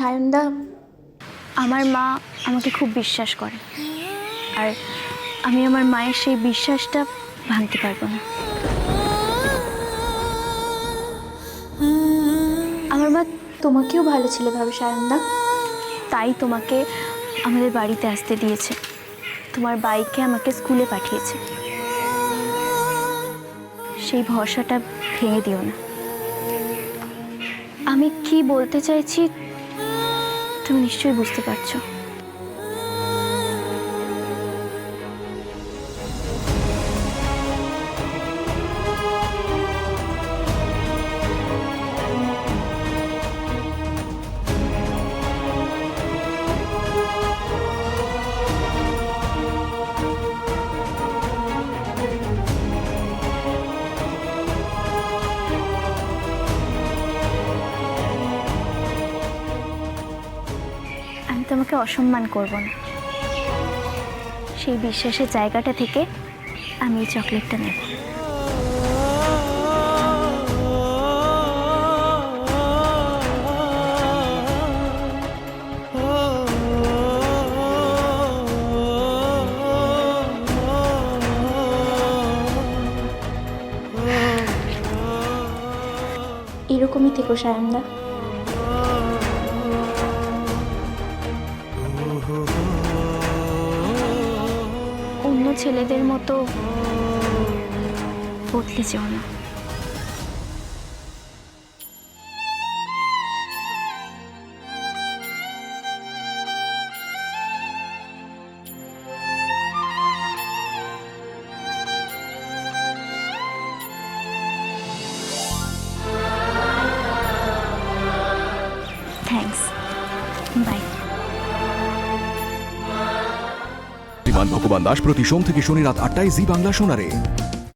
সায়নদা, আমার মা আমাকে খুব বিশ্বাস করে, আর আমি আমার মায়ের সেই বিশ্বাসটা ভাঙতে পারবো না। আমার মা তোমাকেও ভালো ছেলে ভাবে সায়নদা, তাই তোমাকে আমাদের বাড়িতে আসতে দিয়েছে, তোমার বাইকে আমাকে স্কুলে পাঠিয়েছে। সেই ভরসাটা ভেঙে দিও না। আমি কি বলতে চাইছি তুমি নিশ্চয়ই বুঝতে পারছো। আমি তোমাকে অসম্মান করব না, সেই বিশ্বাসের জায়গাটা থেকে আমি এই চকলেটটা নেব। এরকমই থেকো সায়নদা। অন্য ছেলেদের মতো বদলে যেও না। Thanks, bye. ভগবান দাস প্রতি সোম থেকে শনি রাত ৮টায় জি বাংলা শোনারে।